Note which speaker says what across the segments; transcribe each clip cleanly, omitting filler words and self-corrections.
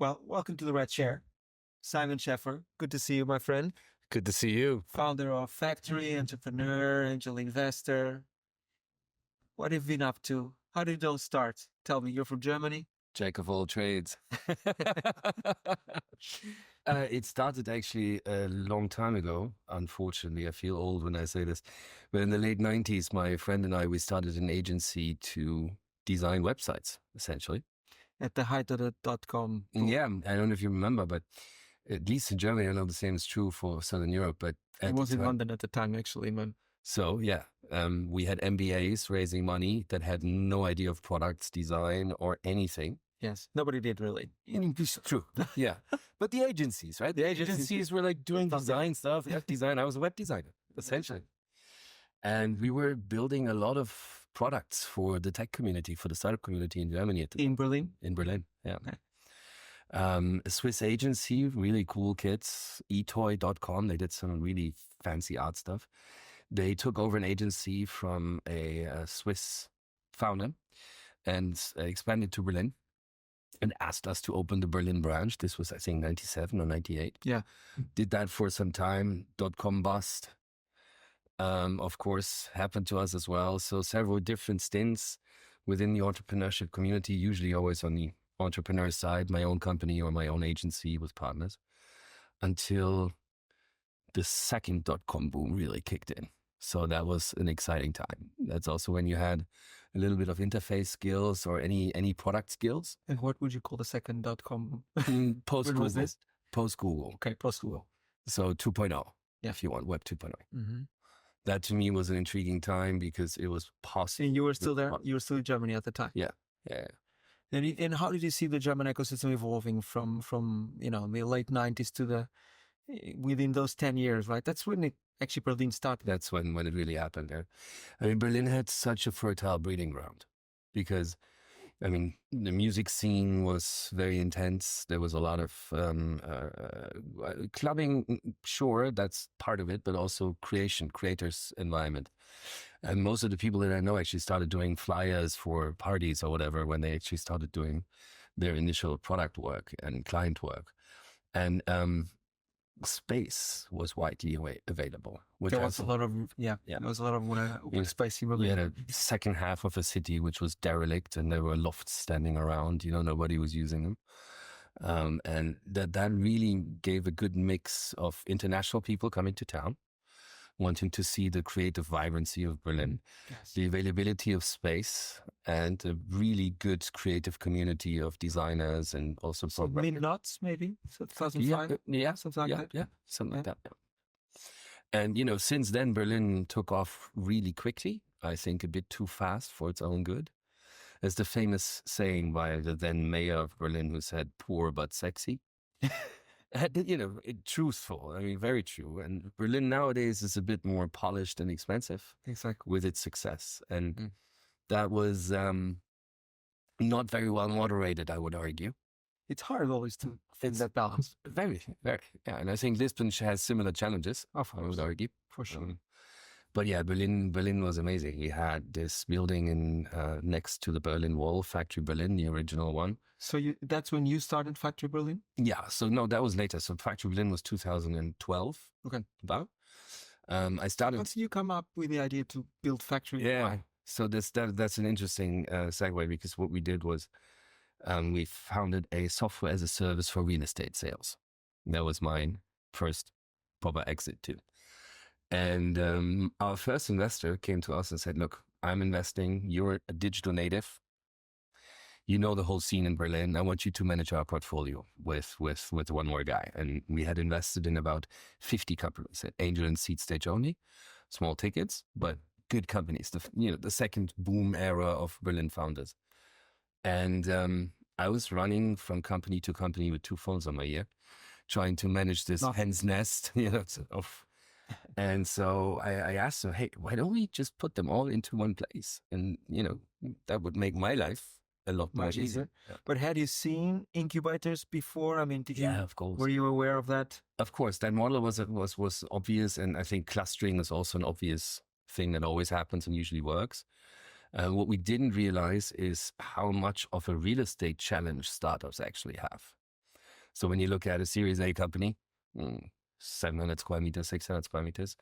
Speaker 1: Well, welcome to the Red Chair. Simon Schaefer, good to see you, my friend.
Speaker 2: Good to see you.
Speaker 1: Founder of Factory, entrepreneur, angel investor. What have you been up to? How did it all start? Tell me, you're from Germany?
Speaker 2: Jack of all trades. It started actually a long time ago. Unfortunately, I feel old when I say this. But in the late 90s, my friend and I, we started an agency to design websites, essentially.
Speaker 1: At the height of the .com.
Speaker 2: Yeah, I don't know if you remember, but at least in Germany, I know the same is true for Southern Europe. But
Speaker 1: I was in London at the time, actually, man.
Speaker 2: So yeah, we had MBAs raising money that had no idea of products, design, or anything.
Speaker 1: Yes, nobody did really.
Speaker 2: It's true. Yeah. But the agencies, right? The agencies were like doing design stuff, web design. I was a web designer, essentially. And we were building a lot of products for the tech community, for the startup community in Germany.
Speaker 1: In Berlin?
Speaker 2: In Berlin, yeah.
Speaker 1: Okay.
Speaker 2: A Swiss agency, really cool kids, etoy.com. They did some really fancy art stuff. They took over an agency from a Swiss founder and expanded to Berlin and asked us to open the Berlin branch. This was, I think, 97 or 98.
Speaker 1: Yeah.
Speaker 2: Did that for some time. .com bust, of course, happened to us as well. So several different stints within the entrepreneurship community, usually always on the entrepreneur side, my own company or my own agency with partners, until the second .com boom really kicked in. So that was an exciting time. That's also when you had a little bit of interface skills or any product skills.
Speaker 1: And what would you call the second .com?
Speaker 2: Post-Google. Post-Google.
Speaker 1: Okay, post-Google.
Speaker 2: So 2.0,
Speaker 1: yeah.
Speaker 2: If you want, Web 2.0.
Speaker 1: Mm-hmm.
Speaker 2: That to me was an intriguing time because it was possible.
Speaker 1: And you were still there? You were still in Germany at the time?
Speaker 2: Yeah.
Speaker 1: And how did you see the German ecosystem evolving from the late 90s to within those 10 years, right? That's when it actually Berlin started.
Speaker 2: That's when it really happened there. I mean, Berlin had such a fertile breeding ground because, I mean, the music scene was very intense. There was a lot of clubbing, sure, that's part of it, but also creators environment. And most of the people that I know actually started doing flyers for parties or whatever when they actually started doing their initial product work and client work. And space was widely available.
Speaker 1: There was a lot of there was a lot of space.
Speaker 2: We had a second half of a city which was derelict, and there were lofts standing around. Nobody was using them, and that really gave a good mix of international people coming to town, wanting to see the creative vibrancy of Berlin, yes, the availability of space, and a really good creative community of designers and also
Speaker 1: Nuts, maybe? So 2005?
Speaker 2: Yeah,
Speaker 1: something like that.
Speaker 2: Yeah, something like that. Yeah. And, since then, Berlin took off really quickly, I think a bit too fast for its own good. There's the famous saying by the then mayor of Berlin who said, poor but sexy. Truthful. I mean, very true. And Berlin nowadays is a bit more polished and expensive,
Speaker 1: exactly,
Speaker 2: with its success. And that was not very well moderated, I would argue.
Speaker 1: It's hard always to find that balance.
Speaker 2: Very, very. Yeah, and I think Lisbon has similar challenges, I would argue.
Speaker 1: For sure.
Speaker 2: But yeah, Berlin was amazing. We had this building next to the Berlin Wall, Factory Berlin, the original one.
Speaker 1: So that's when you started Factory Berlin?
Speaker 2: Yeah. So no, that was later. So Factory Berlin was 2012.
Speaker 1: Okay.
Speaker 2: About. I started.
Speaker 1: How did you come up with the idea to build Factory?
Speaker 2: Yeah. Why? So that's an interesting segue, because what we did was we founded a software as a service for real estate sales. That was my first proper exit too. And our first investor came to us and said, look, I'm investing. You're a digital native. You know the whole scene in Berlin. I want you to manage our portfolio with one more guy. And we had invested in about 50 companies at angel and seed stage only, small tickets, but good companies. The second boom era of Berlin founders. And I was running from company to company with 2 phones on my ear, trying to manage this hen's nest, of. And so I asked her, hey, why don't we just put them all into one place? And, that would make my life a lot more easier.
Speaker 1: Yeah. But had you seen incubators before? I mean,
Speaker 2: of course.
Speaker 1: Were you aware of that?
Speaker 2: Of course. That model was obvious. And I think clustering is also an obvious thing that always happens and usually works. What we didn't realize is how much of a real estate challenge startups actually have. So when you look at a Series A company, 700 square meters, 600 square meters,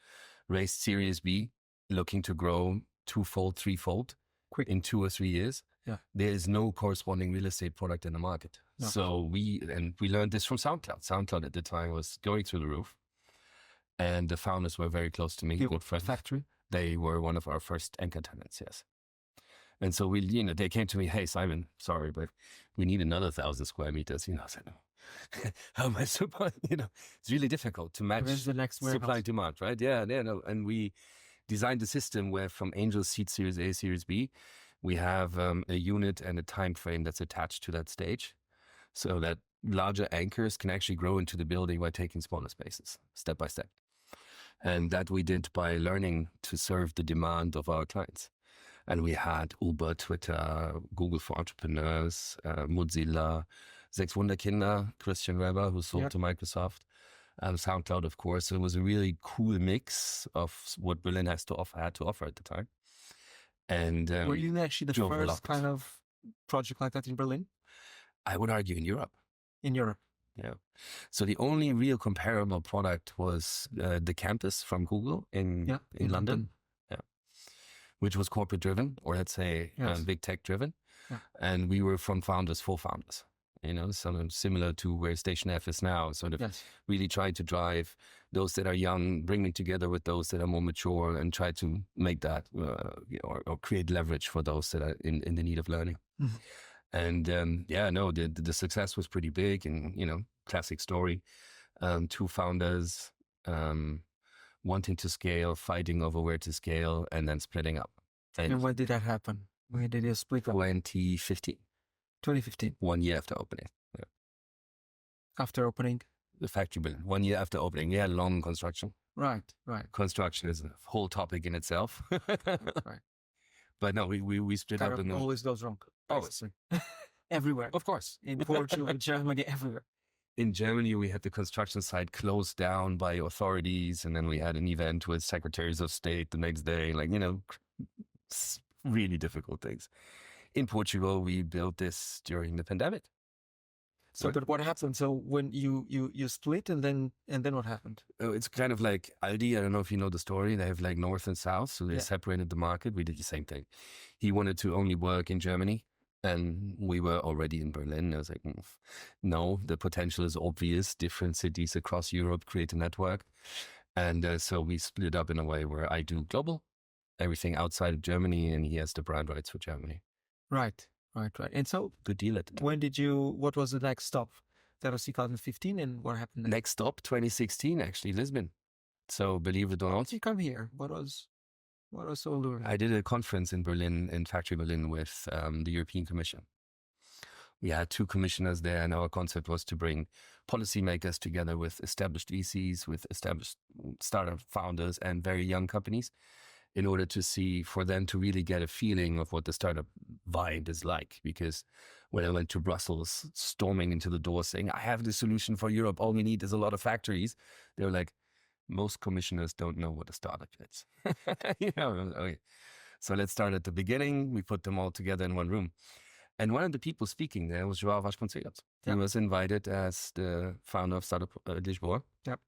Speaker 2: raised Series B, looking to grow twofold, threefold
Speaker 1: Quick.
Speaker 2: in 2 or 3 years.
Speaker 1: Yeah.
Speaker 2: There is no corresponding real estate product in the market.
Speaker 1: No.
Speaker 2: So we learned this from SoundCloud. SoundCloud at the time was going through the roof. And the founders were very close to me. Good friends.
Speaker 1: Factory?
Speaker 2: They were one of our first anchor tenants, yes. And so they came to me, hey, Simon, sorry, but we need another 1,000 square meters. I said, no. How am I supply? It's really difficult to match
Speaker 1: Where's the next
Speaker 2: supply and demand, right? Yeah, no. And we designed a system where from angel seed Series A, Series B, we have a unit and a time frame that's attached to that stage, so that larger anchors can actually grow into the building by taking smaller spaces, step by step. And that we did by learning to serve the demand of our clients. And we had Uber, Twitter, Google for Entrepreneurs, Mozilla, Sechs Wunderkinder, Christian Weber, who sold to Microsoft, SoundCloud, of course. So it was a really cool mix of what Berlin had to offer at the time. And
Speaker 1: were you actually the first kind of project like that in Berlin?
Speaker 2: I would argue in Europe.
Speaker 1: In Europe.
Speaker 2: Yeah. So the only real comparable product was the campus from Google in London. Yeah. Which was corporate driven, or let's say big tech driven. Yeah. And we were from founders for founders, something similar to where Station F is now, sort of really trying to drive those that are young, bringing together with those that are more mature and try to make that or create leverage for those that are in the need of learning. Mm-hmm. And the success was pretty big, and classic story. 2 founders wanting to scale, fighting over where to scale, and then splitting up.
Speaker 1: And when did that happen? When did you split up?
Speaker 2: 2015.
Speaker 1: 2015.
Speaker 2: 1 year after opening. Yeah.
Speaker 1: After opening?
Speaker 2: The factory building. 1 year after opening. Yeah, long construction.
Speaker 1: Right.
Speaker 2: Construction is a whole topic in itself.
Speaker 1: Right.
Speaker 2: But no, we split up.
Speaker 1: And always goes wrong.
Speaker 2: Always.
Speaker 1: Everywhere.
Speaker 2: Of course.
Speaker 1: In Portugal, in Germany, everywhere.
Speaker 2: In Germany, we had the construction site closed down by authorities, and then we had an event with secretaries of state the next day, really difficult things. In Portugal, we built this during the pandemic.
Speaker 1: So, but what happened? So when you split, and then what happened?
Speaker 2: It's kind of like Aldi. I don't know if you know the story. They have north and south, so they separated the market. We did the same thing. He wanted to only work in Germany, and we were already in Berlin. I was like, no, the potential is obvious. Different cities across Europe create a network. And so we split up in a way where I do global, everything outside of Germany, and he has the brand rights for Germany.
Speaker 1: Right. And so,
Speaker 2: good deal at the time.
Speaker 1: What was the next stop? That was 2015, and what happened next?
Speaker 2: Next stop, 2016, actually, Lisbon. So believe it or not.
Speaker 1: You come here. What was so alluring?
Speaker 2: I did a conference in Berlin, in Factory Berlin, with the European Commission. We had 2 commissioners there, and our concept was to bring policymakers together with established VCs, with established startup founders and very young companies, in order to see, for them to really get a feeling of what the startup vibe is like. Because when I went to Brussels, storming into the door saying, I have the solution for Europe, all we need is a lot of factories, they were like, most commissioners don't know what a startup is. Okay. So let's start at the beginning. We put them all together in one room. And one of the people speaking there was João Vasconcelos. He was invited as the founder of Startup Lisbon.
Speaker 1: Yep.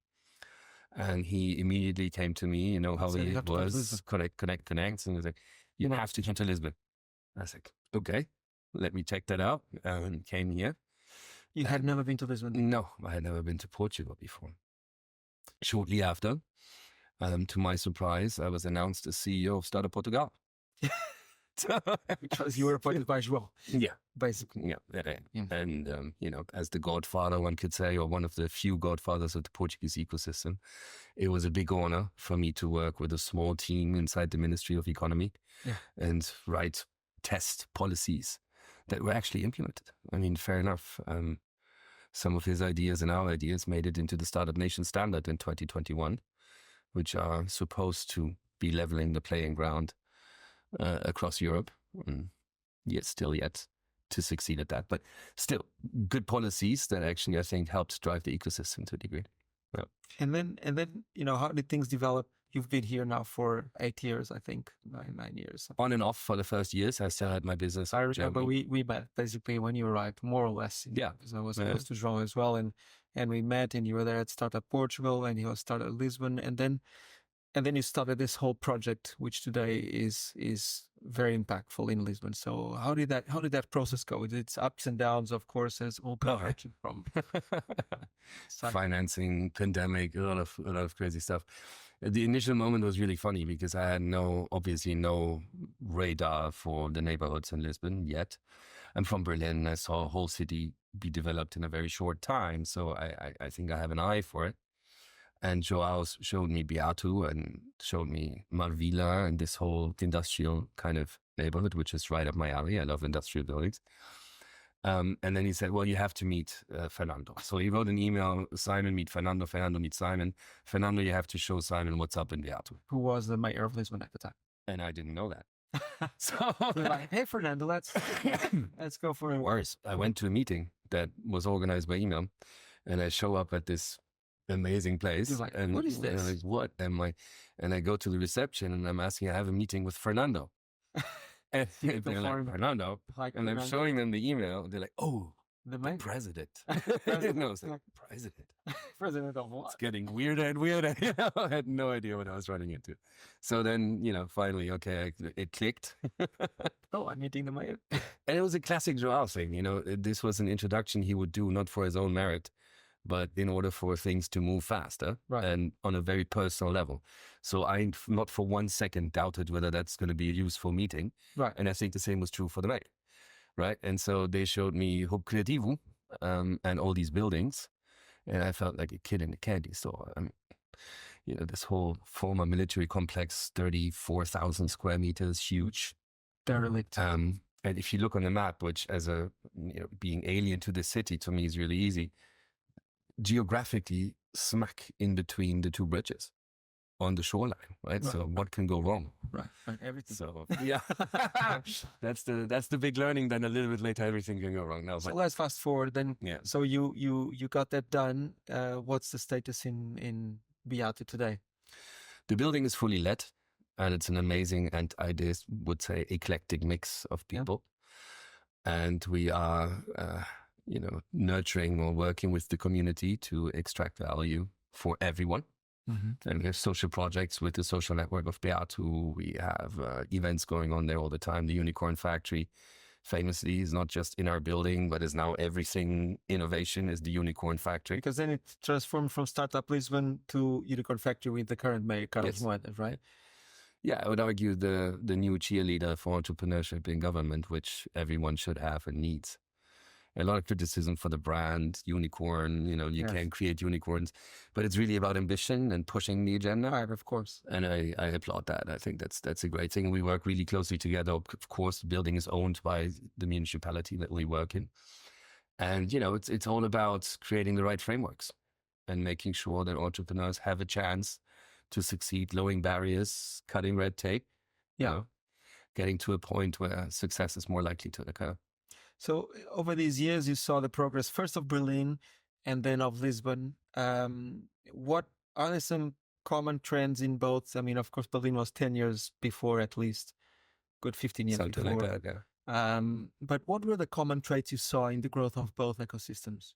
Speaker 2: And he immediately came to me, how he was, connect. And he was like, you have to come to Lisbon. I was like, okay, let me check that out. And came here.
Speaker 1: You had never been to Lisbon?
Speaker 2: No, I had never been to Portugal before. Shortly after, to my surprise, I was announced as CEO of Startup Portugal.
Speaker 1: Because you were appointed by João.
Speaker 2: Yeah.
Speaker 1: Basically.
Speaker 2: Yeah. And, as the godfather, one could say, or one of the few godfathers of the Portuguese ecosystem, it was a big honor for me to work with a small team inside the Ministry of Economy and write test policies that were actually implemented. I mean, fair enough. Some of his ideas and our ideas made it into the Startup Nation Standard in 2021, which are supposed to be leveling the playing ground across Europe. Still yet to succeed at that, but still good policies that actually I think helped drive the ecosystem to a degree. Yeah.
Speaker 1: And then how did things develop you've been here now for 8 years, I think, 9 years.
Speaker 2: On and off for the first years, I still had my business.
Speaker 1: I
Speaker 2: in
Speaker 1: remember
Speaker 2: Germany.
Speaker 1: we met basically when you arrived, more or less.
Speaker 2: Yeah.
Speaker 1: Because I was
Speaker 2: Yeah.
Speaker 1: close to João as well, and we met, and you were there at Startup Portugal, and he was Startup Lisbon, and then you started this whole project, which today is very impactful in Lisbon. So how did that process go? With its ups and downs, of course, as all construction from
Speaker 2: Financing, pandemic, a lot of crazy stuff. The initial moment was really funny because I had obviously no radar for the neighborhoods in Lisbon yet. I'm from Berlin. I saw a whole city be developed in a very short time. So I think I have an eye for it. And Joao showed me Beato and showed me Marvila and this whole industrial kind of neighborhood, which is right up my alley. I love industrial buildings. And then he said, well, you have to meet Fernando. So he wrote an email, Simon, meet Fernando, Fernando, meet Simon. Fernando, you have to show Simon what's up in Beato.
Speaker 1: Who was the mayor of Lisbon at the time.
Speaker 2: And I didn't know that. So
Speaker 1: you're like, hey, Fernando, let's go for it.
Speaker 2: Worse, I went to a meeting that was organized by email, and I show up at this amazing place.
Speaker 1: You're like,
Speaker 2: and
Speaker 1: what is this?
Speaker 2: And I'm like, what am I? And I go to the reception and I'm asking, I have a meeting with Fernando. And they're like, Fernando.
Speaker 1: Like
Speaker 2: and I'm showing them the email. They're like, oh,
Speaker 1: the mayor?
Speaker 2: president. No, it's like, president.
Speaker 1: President of what?
Speaker 2: It's getting weirder and weirder. I had no idea what I was running into. So then, finally, okay, it clicked.
Speaker 1: Oh, I'm meeting the mayor.
Speaker 2: And it was a classic Joao thing. This was an introduction he would do, not for his own merit, but in order for things to move faster,
Speaker 1: right,
Speaker 2: and on a very personal level. So I not for 1 second doubted whether that's going to be a useful meeting.
Speaker 1: Right.
Speaker 2: And I think the same was true for the mayor. Right. And so they showed me Hub Creativo and all these buildings. And I felt like a kid in a candy store. I mean, this whole former military complex, 34,000 square meters, huge.
Speaker 1: Derelict.
Speaker 2: And if you look on the map, which as being alien to the city, to me is really easy, geographically smack in between the two bridges on the shoreline, right? So what can go wrong?
Speaker 1: Right. Everything.
Speaker 2: So yeah, that's the big learning. Then a little bit later, everything can go wrong. Now,
Speaker 1: so let's fast forward then.
Speaker 2: Yeah.
Speaker 1: So you got that done. What's the status in Beato today?
Speaker 2: The building is fully let, and it's an amazing and I would say eclectic mix of people, and we are. Nurturing or working with the community to extract value for everyone. Mm-hmm. And we have social projects with the social network of Beato. We have events going on there all the time. The Unicorn Factory famously is not just in our building, but is now everything innovation is the Unicorn Factory.
Speaker 1: Because then it transformed from Startup Lisbon to Unicorn Factory with the current mayor, Carlos Moedas, right?
Speaker 2: Yeah, I would argue the new cheerleader for entrepreneurship in government, which everyone should have and needs. A lot of criticism for the brand, unicorn, you can create unicorns, but it's really about ambition and pushing the agenda.
Speaker 1: Right, of course.
Speaker 2: And I applaud that. I think that's a great thing. We work really closely together. Of course, the building is owned by the municipality that we work in. And, it's all about creating the right frameworks and making sure that entrepreneurs have a chance to succeed, lowering barriers, cutting red tape, getting to a point where success is more likely to occur.
Speaker 1: So over these years, you saw the progress first of Berlin and then of Lisbon. What are there some common trends in both? I mean, of course, Berlin was 10 years before, at least, good 15 years
Speaker 2: Something
Speaker 1: before.
Speaker 2: like that, yeah.
Speaker 1: But what were the common traits you saw in the growth of both ecosystems?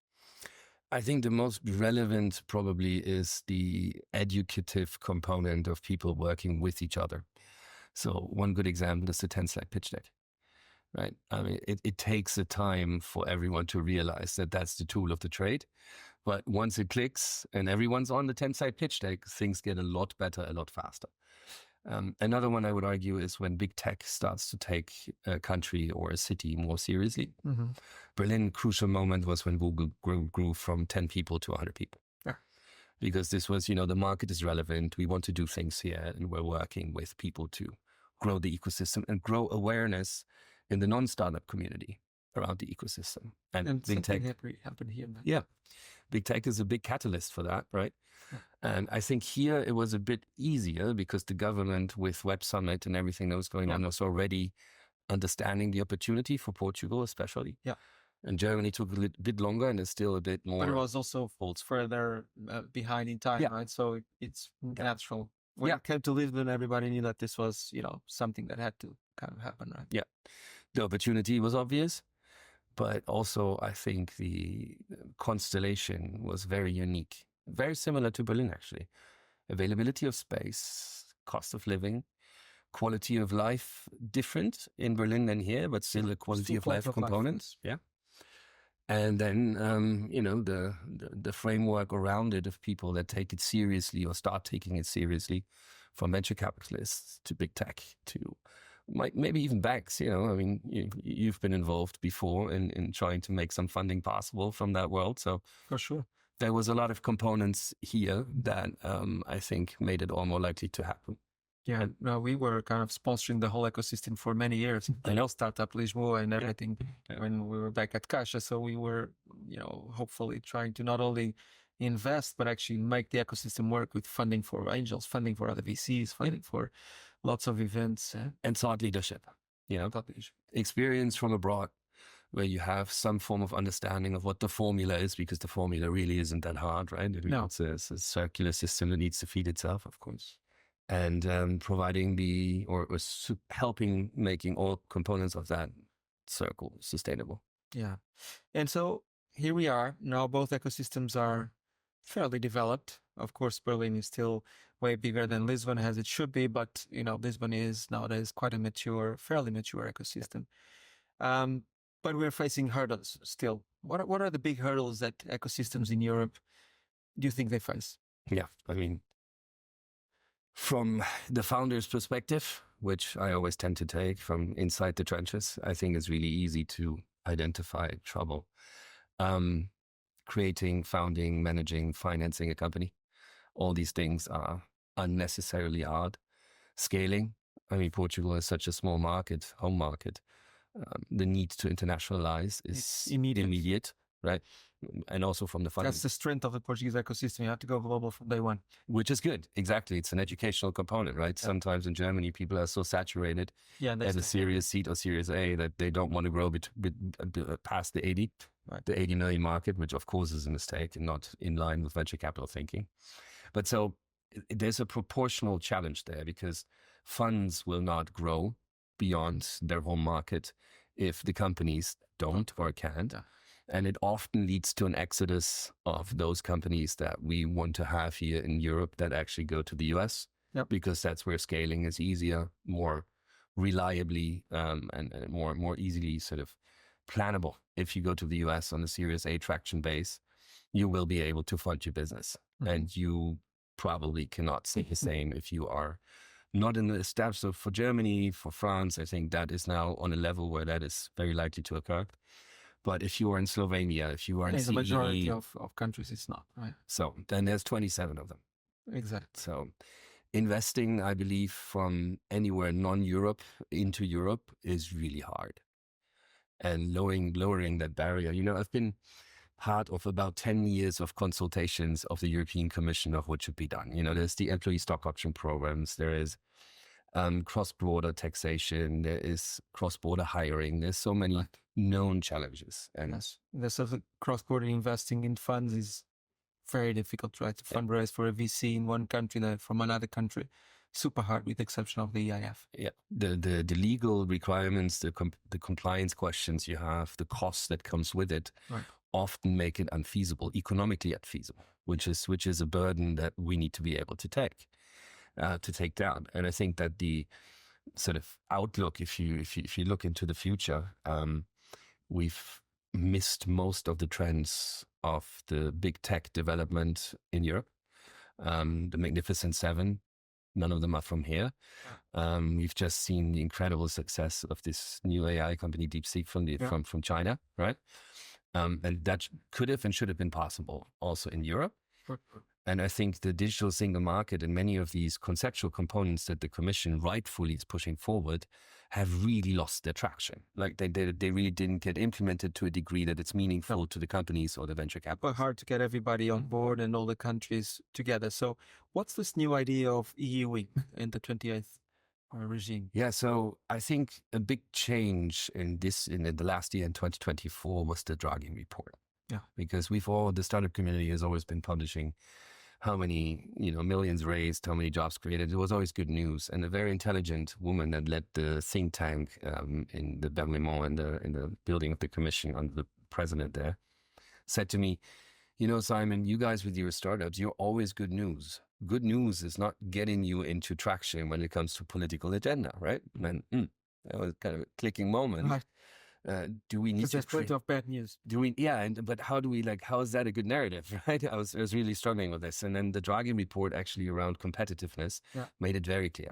Speaker 2: I think the most relevant probably is the educative component of people working with each other. So one good example is the 10-slide pitch deck. Right. I mean, it takes a time for everyone to realize that that's the tool of the trade. But once it clicks and everyone's on the 10-slide pitch deck, things get a lot better, a lot faster. Another one I would argue is when big tech starts to take a country or a city more seriously. Mm-hmm. Berlin, crucial moment was when Google grew from 10 people to 100 people. Yeah. Because this was, the market is relevant. We want to do things here, and we're working with people to grow the ecosystem and grow awareness in the non-startup community around the ecosystem.
Speaker 1: And big tech happened here. Man.
Speaker 2: Yeah. Big tech is a big catalyst for that, right? Yeah. And I think here it was a bit easier because the government with Web Summit and everything that was going on was already understanding the opportunity for Portugal especially. Yeah. And Germany took a bit longer and is still a bit more.
Speaker 1: But it was also further behind in time, right? So it's natural. when it came to Lisbon, everybody knew that this was, something that had to kind of happen, right?
Speaker 2: Yeah. The opportunity was obvious, but also I think the constellation was very unique, very similar to Berlin, actually. Availability of space, cost of living, quality of life, different in Berlin than here, but still a quality of life component. Yeah. And then, the framework around it of people that take it seriously or start taking it seriously, from venture capitalists to big tech to maybe even banks. You've been involved before in trying to make some funding possible from that world. So
Speaker 1: for sure,
Speaker 2: there was a lot of components here that I think made it all more likely to happen.
Speaker 1: Yeah, no, we were kind of sponsoring the whole ecosystem for many years.
Speaker 2: I know.
Speaker 1: Startup Lisbon and everything when we were back at Caixa. So we were, hopefully trying to not only invest, but actually make the ecosystem work with funding for angels, funding for other VCs, funding for lots of events.
Speaker 2: And thought leadership, experience from abroad, where you have some form of understanding of what the formula is, because the formula really isn't that hard, right?
Speaker 1: No.
Speaker 2: It's a circular system that needs to feed itself, of course. And providing helping making all components of that circle sustainable.
Speaker 1: Yeah. And so here we are. Now both ecosystems are fairly developed. Of course, Berlin is still way bigger than Lisbon, as it should be, but Lisbon is nowadays quite a fairly mature ecosystem. But we're facing hurdles still. What are the big hurdles that ecosystems in Europe do you think they face?
Speaker 2: Yeah, from the founder's perspective, which I always tend to take from inside the trenches, I think it's really easy to identify trouble. Creating, founding, managing, financing a company. All these things are unnecessarily hard. Scaling. Portugal is such a small market, home market. The need to internationalize is immediate, right? And also from the funding.
Speaker 1: That's the strength of the Portuguese ecosystem. You have to go global from day one.
Speaker 2: Which is good. Exactly. It's an educational component, right? Yeah. Sometimes in Germany, people are so saturated as a Series C or Series A that they don't want to grow past the 80, right. The 80 million market, which of course is a mistake and not in line with venture capital thinking. But so there's a proportional challenge there, because funds will not grow beyond their home market if the companies don't or can't. Yeah. And it often leads to an exodus of those companies that we want to have here in Europe that actually go to the US, because that's where scaling is easier, more reliably, and more easily sort of plannable. If you go to the US on a Series A traction base, you will be able to fund your business. Mm-hmm. And you probably cannot say the same if you are not in the steps. So for Germany, for France, I think that is now on a level where that is very likely to occur. But if you are in Slovenia, if you are in CEE,
Speaker 1: the majority of countries, it's not, right?
Speaker 2: So then there's 27 of them.
Speaker 1: Exactly.
Speaker 2: So investing, I believe, from anywhere non-Europe into Europe is really hard. And lowering that barrier. I've been part of about 10 years of consultations of the European Commission of what should be done. There's the employee stock option programs. There is cross-border taxation. There is cross-border hiring. There's so many known challenges. And
Speaker 1: yes, the cross-border investing in funds is very difficult, right? To fundraise for a VC in one country than from another country. Super hard, with the exception of the EIF.
Speaker 2: Yeah, the legal requirements, the compliance questions you have, the cost that comes with it, often make it unfeasible, economically unfeasible, which is a burden that we need to be able to take down. And I think that the sort of outlook, if you look into the future, we've missed most of the trends of the big tech development in Europe. The Magnificent Seven, none of them are from here. We've just seen the incredible success of this new AI company, DeepSeek, from China, right? And that could have and should have been possible also in Europe. And I think the digital single market and many of these conceptual components that the Commission rightfully is pushing forward have really lost their traction. Like they really didn't get implemented to a degree that it's meaningful to the companies or the venture capital.
Speaker 1: But hard to get everybody on board and all the countries together. So what's this new idea of EU Week in the 28th regime?
Speaker 2: Yeah, so I think a big change in the last year in 2024 was the Draghi report.
Speaker 1: Yeah,
Speaker 2: because the startup community has always been publishing how many, millions raised, how many jobs created. It was always good news. And a very intelligent woman that led the think tank in the Berlaymont in the building of the commission under the president there said to me, Simon, you guys with your startups, you're always good news. Good news is not getting you into traction when it comes to political agenda, right? And then that was kind of a clicking moment.
Speaker 1: Right.
Speaker 2: Do we need
Speaker 1: Because
Speaker 2: to
Speaker 1: there's plenty of bad news.
Speaker 2: do we? Yeah, but how do we how is that a good narrative, right? I was really struggling with this, and then the Draghi report actually around competitiveness made it very clear,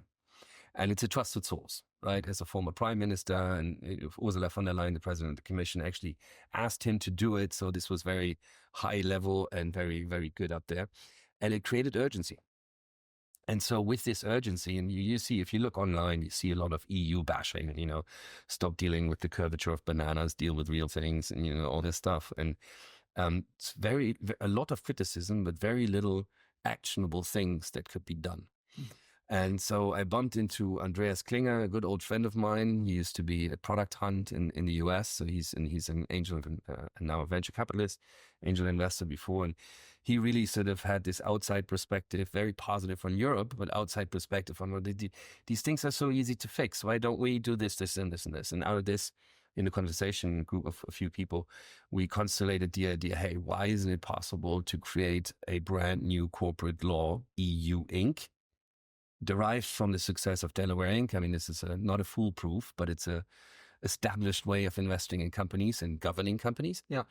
Speaker 2: and it's a trusted source, right? As a former prime minister, and Ursula von der Leyen, the president of the commission, actually asked him to do it, so this was very high level and very, very good up there, and it created urgency. And so with this urgency, and you see, if you look online, you see a lot of EU bashing, stop dealing with the curvature of bananas, deal with real things, and, all this stuff. And it's a lot of criticism, but very little actionable things that could be done. And so I bumped into Andreas Klinger, a good old friend of mine. He used to be at Product Hunt in the US. So he's an angel and now a venture capitalist, angel investor before. And he really sort of had this outside perspective, very positive on Europe, but outside perspective on these things are so easy to fix. Why don't we do this, this, and this, and this? And out of this, in a conversation group of a few people, we constellated the idea, hey, why isn't it possible to create a brand new corporate law, EU Inc., derived from the success of Delaware Inc. I mean, this is not a foolproof, but it's a established way of investing in companies and governing companies.
Speaker 1: Yeah.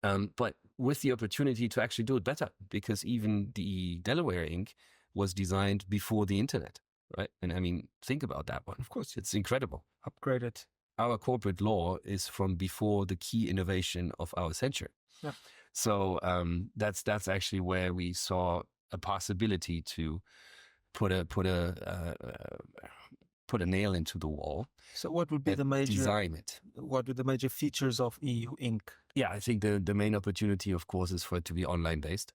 Speaker 2: But with the opportunity to actually do it better, because even the Delaware Inc. was designed before the internet, right? And I mean, think about that one.
Speaker 1: Of course.
Speaker 2: It's incredible.
Speaker 1: Upgraded.
Speaker 2: Our corporate law is from before the key innovation of our century.
Speaker 1: Yeah.
Speaker 2: So that's actually where we saw a possibility to put a nail into the wall.
Speaker 1: So what would be the major
Speaker 2: design it?
Speaker 1: What would the major features of EU Inc?
Speaker 2: Yeah, I think the main opportunity, of course, is for it to be online based,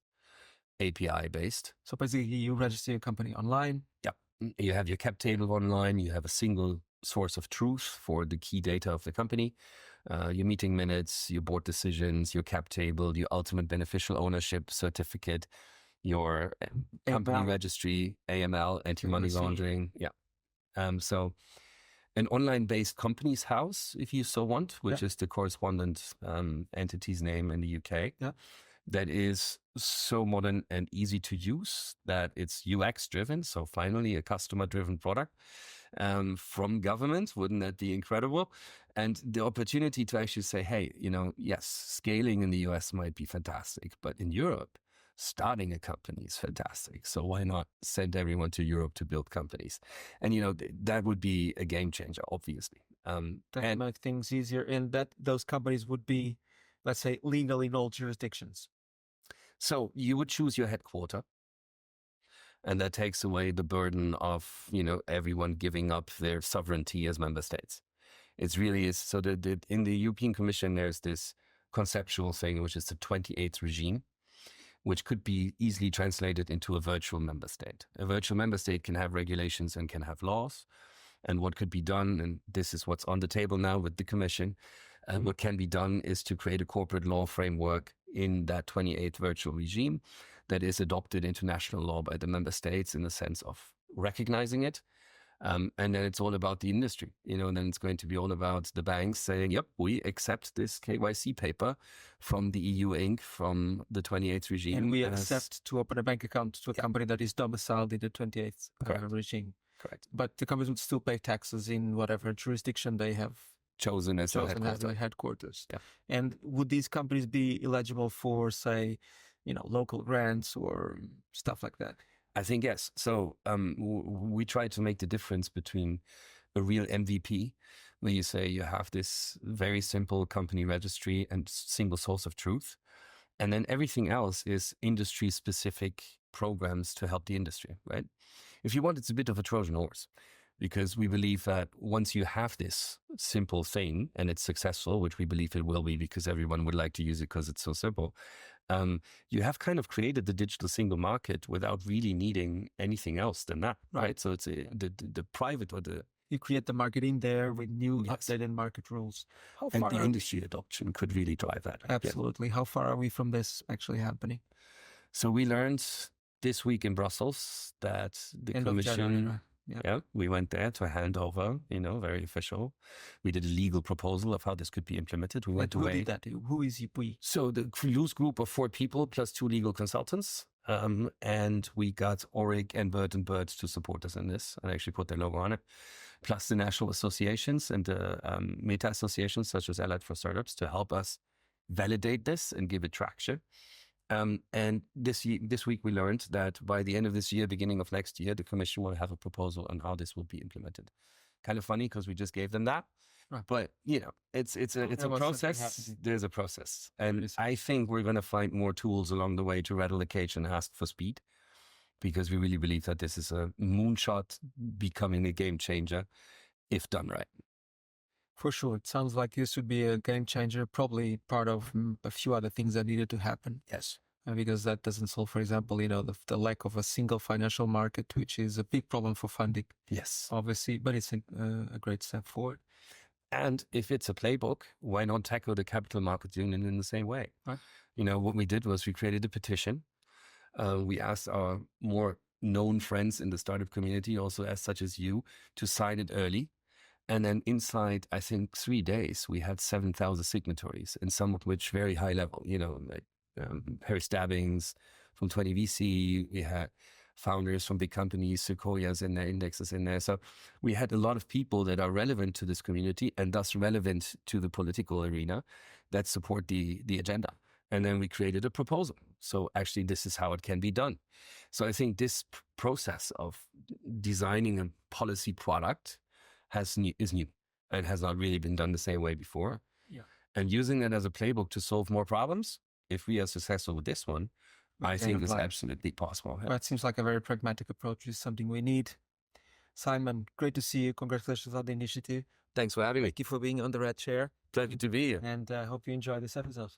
Speaker 2: API based.
Speaker 1: So basically, you register your company online.
Speaker 2: Yeah, you have your cap table online. You have a single source of truth for the key data of the company. Your meeting minutes, your board decisions, your cap table, your ultimate beneficial ownership certificate, your company
Speaker 1: AML.
Speaker 2: registry, AML, anti-money laundering. Yeah. So an online-based company's house, if you so want, which is the correspondent entity's name in the UK, that is so modern and easy to use that it's UX-driven. So finally, a customer-driven product from government. Wouldn't that be incredible? And the opportunity to actually say, hey, yes, scaling in the US might be fantastic, but in Europe, starting a company is fantastic. So why not send everyone to Europe to build companies? And, that would be a game changer, obviously.
Speaker 1: That would make things easier. And that those companies would be, let's say, legal in all jurisdictions.
Speaker 2: So you would choose your headquarter. And that takes away the burden of, everyone giving up their sovereignty as member states. It's really is. So in the European Commission, there's this conceptual thing, which is the 28th regime, which could be easily translated into a virtual member state. A virtual member state can have regulations and can have laws. And what could be done, and this is what's on the table now with the Commission, what can be done is to create a corporate law framework in that 28th virtual regime that is adopted into national law by the member states in the sense of recognizing it. And then it's all about the industry, and then it's going to be all about the banks saying, yep, we accept this KYC paper from the EU Inc., from the 28th regime.
Speaker 1: And we accept to open a bank account to a company that is domiciled in the 28th regime.
Speaker 2: Correct.
Speaker 1: But the companies would still pay taxes in whatever jurisdiction they have
Speaker 2: chosen as
Speaker 1: their headquarters.
Speaker 2: Yeah.
Speaker 1: And would these companies be eligible for, say, local grants or stuff like that?
Speaker 2: I think yes. So we try to make the difference between a real MVP, where you say you have this very simple company registry and single source of truth, and then everything else is industry-specific programs to help the industry, right? If you want, it's a bit of a Trojan horse, because we believe that once you have this simple thing and it's successful, which we believe it will be because everyone would like to use it because it's so simple, you have kind of created the digital single market without really needing anything else than that, right? So it's the private or the...
Speaker 1: You create the market in there with new updated market rules.
Speaker 2: And the industry adoption could really drive that.
Speaker 1: Absolutely. Yeah. How far are we from this actually happening?
Speaker 2: So we learned this week in Brussels that the
Speaker 1: End of January,
Speaker 2: Commission,
Speaker 1: right? Yeah.
Speaker 2: yeah, we went there to hand over, very official. We did a legal proposal of how this could be implemented. We went
Speaker 1: And who
Speaker 2: away.
Speaker 1: did that? Who is we?
Speaker 2: So the loose group of 4 people plus 2 legal consultants. And we got Oric and Bird and Bird to support us in this and actually put their logo on it. Plus the national associations and the meta associations such as Allied for Startups to help us validate this and give it traction. And this week we learned that by the end of this year, beginning of next year, the Commission will have a proposal on how this will be implemented. Kind of funny because we just gave them that.
Speaker 1: Right.
Speaker 2: But, it's a process. There's a process. And I think we're going to find more tools along the way to rattle the cage and ask for speed, because we really believe that this is a moonshot becoming a game changer if done right.
Speaker 1: For sure. It sounds like this would be a game changer, probably part of a few other things that needed to happen.
Speaker 2: Yes.
Speaker 1: Because that doesn't solve, for example, the lack of a single financial market, which is a big problem for funding.
Speaker 2: Yes.
Speaker 1: Obviously, but it's a great step forward.
Speaker 2: And if it's a playbook, why not tackle the capital markets union in the same way?
Speaker 1: Right.
Speaker 2: What we did was we created a petition. We asked our more known friends in the startup community, also as such as you, to sign it early. And then inside, I think 3 days, we had 7,000 signatories, and some of which very high level, like Harry Stabbings from 20 VC. We had founders from big companies, Sequoia's in there, Indexes in there. So we had a lot of people that are relevant to this community and thus relevant to the political arena that support the agenda. And then we created a proposal. So actually, this is how it can be done. So I think this process of designing a policy product is new and has not really been done the same way before.
Speaker 1: Yeah.
Speaker 2: And using that as a playbook to solve more problems, if we are successful with this one, I think it's absolutely possible.
Speaker 1: Well, it seems like a very pragmatic approach is something we need. Simon, great to see you. Congratulations on the initiative.
Speaker 2: Thanks for having me.
Speaker 1: Thank you for being on the red chair.
Speaker 2: Pleasure to be here.
Speaker 1: And I hope you enjoy this episode.